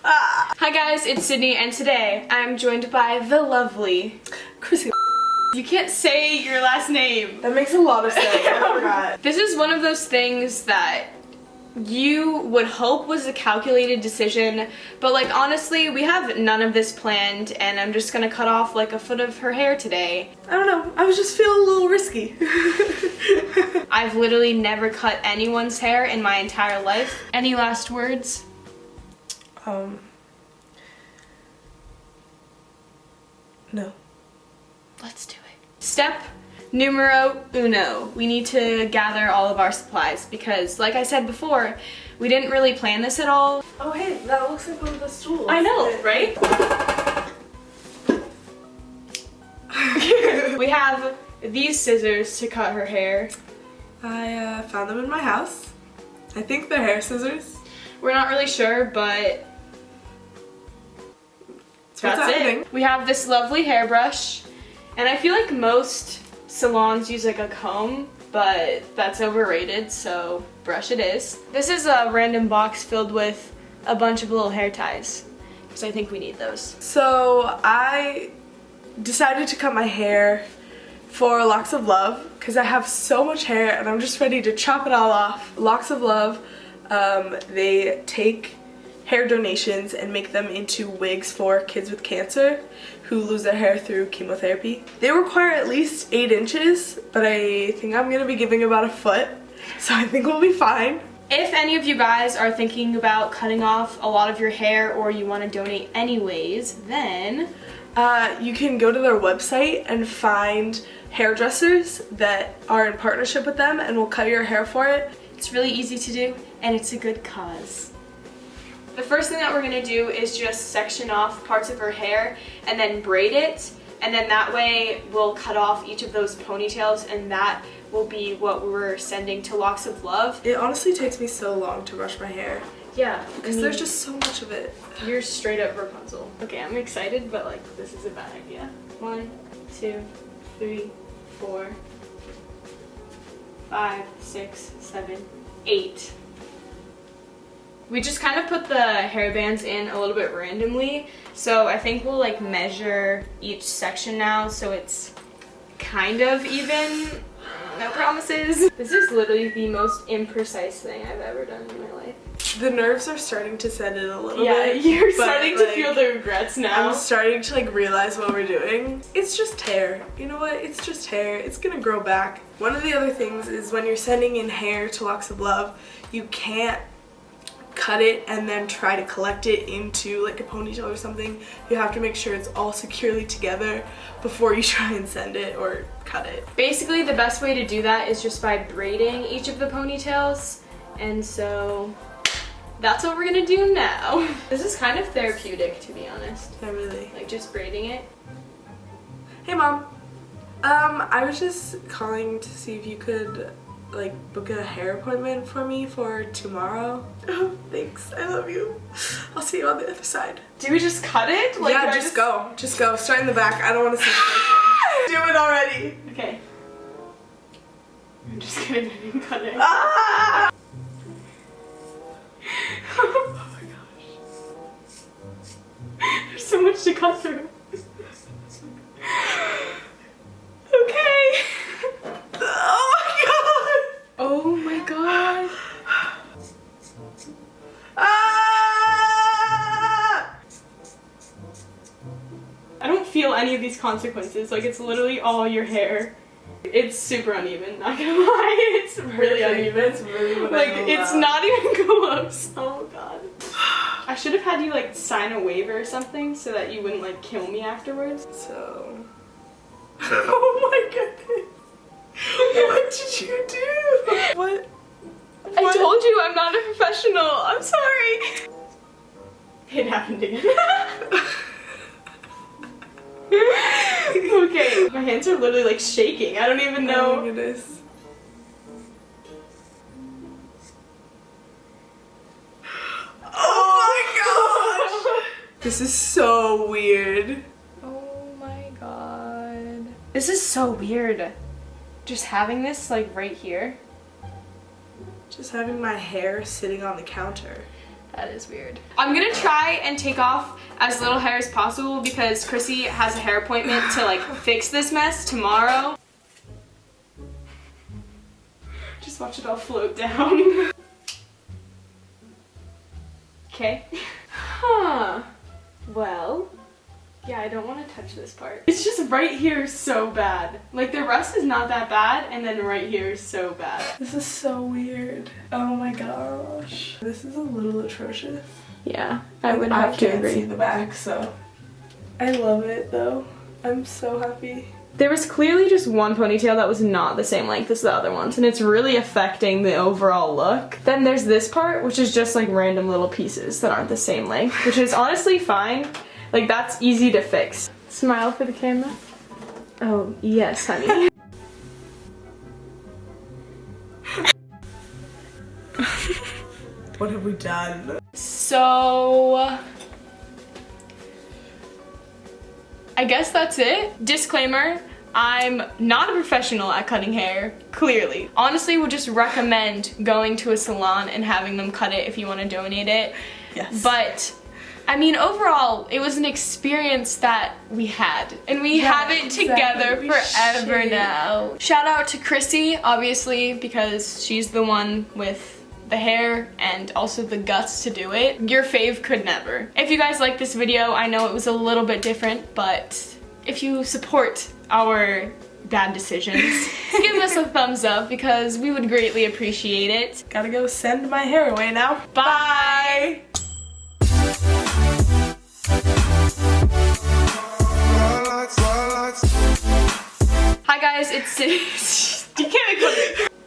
Hi guys, it's Sydney, and today I'm joined by the lovely Chrissy. You can't say your last name. That makes a lot of sense. I forgot. This is one of those things that you would hope was a calculated decision, but like honestly, we have none of this planned, and I'm just gonna cut off like a foot of her hair today. I don't know. I was just feeling a little risky. I've literally never cut anyone's hair in my entire life. Any last words? No. Let's do it. Step numero uno. We need to gather all of our supplies because, like I said before, we didn't really plan this at all. Oh hey, that looks like one of the stools. I know, right? We have these scissors to cut her hair. I found them in my house. I think they're hair scissors. We're not really sure, but that's it. We have this lovely hairbrush, and I feel like most salons use like a comb, but that's overrated, so brush it is. This is a random box filled with a bunch of little hair ties, because I think we need those. So I decided to cut my hair for Locks of Love because I have so much hair and I'm just ready to chop it all off. Locks of Love, they take hair donations and make them into wigs for kids with cancer who lose their hair through chemotherapy. They require at least 8 inches, but I think I'm gonna be giving about a foot, so I think we'll be fine. If any of you guys are thinking about cutting off a lot of your hair or you want to donate anyways, then you can go to their website and find hairdressers that are in partnership with them and will cut your hair for it. It's really easy to do and it's a good cause. The first thing that we're going to do is just section off parts of her hair and then braid it, and then that way we'll cut off each of those ponytails, and that will be what we're sending to Locks of Love. It honestly takes me so long to brush my hair. Yeah, because there's just so much of it. You're straight up Rapunzel. Okay, I'm excited, but like this is a bad idea. 1, 2, 3, 4, 5, 6, 7, 8. We just kind of put the hair bands in a little bit randomly, so I think we'll like measure each section now so it's kind of even. No promises. This is literally the most imprecise thing I've ever done in my life. The nerves are starting to set in a little Yeah, bit. you're starting to feel the regrets now. I'm starting to like realize what we're doing. It's just hair. You know what? It's just hair. It's gonna grow back. One of the other things is when you're sending in hair to Locks of Love, you can't cut it and then try to collect it into like a ponytail or something. You have to make sure it's all securely together before you try and send it or cut it. Basically, the best way to do that is just by braiding each of the ponytails, and so that's what we're gonna do now. This is kind of therapeutic, to be honest. Yeah, really. Like just braiding it. Hey Mom, I was just calling to see if you could like book a hair appointment for me for tomorrow. Oh, thanks. I love you. I'll see you on the other side. Do we just cut it? Like, yeah, just go. Just go. Start in the back. I don't want to see the person. Do it already. Okay. I'm just gonna cut it. Ah! Oh my gosh. There's so much to cut through. Okay. Oh my god. Ah! I don't feel any of these consequences. Like, it's literally all your hair. It's super uneven, not gonna lie. It's really uneven. It's really like, it's not even close. Oh god. I should have had you like sign a waiver or something so that you wouldn't like kill me afterwards. So. Oh my goodness. What did you do? What? I told you I'm not a professional. I'm sorry. It happened again. Okay, my hands are literally like shaking. I don't even know. Oh my goodness. Oh my gosh! This is so weird. Oh my god. This is so weird. Just having this like right here. Just having my hair sitting on the counter. That is weird. I'm gonna try and take off as little hair as possible because Chrissy has a hair appointment to like fix this mess tomorrow. Just watch it all float down. Okay. Huh. Well, yeah, I don't want to touch this part. It's just right here so bad. Like the rest is not that bad, and then right here is so bad. This is so weird. Oh my gosh. This is a little atrocious. Yeah, I would have to can't agree. see the back, so I love it though. I'm so happy. There was clearly just one ponytail that was not the same length as the other ones, and it's really affecting the overall look. Then there's this part, which is just like random little pieces that aren't the same length, which is honestly fine. Like, that's easy to fix. Smile for the camera. Oh, yes, honey. What have we done? So, I guess that's it. Disclaimer, I'm not a professional at cutting hair, clearly. Honestly, would just recommend going to a salon and having them cut it if you want to donate it. Yes. But, I mean, overall, it was an experience that we had. And we have it together forever now. Shout out to Chrissy, obviously, because she's the one with the hair and also the guts to do it. Your fave could never. If you guys like this video, I know it was a little bit different, but if you support our bad decisions, give us a thumbs up because we would greatly appreciate it. Gotta go send my hair away now. Bye! Hi guys, it's you can't make fun of me.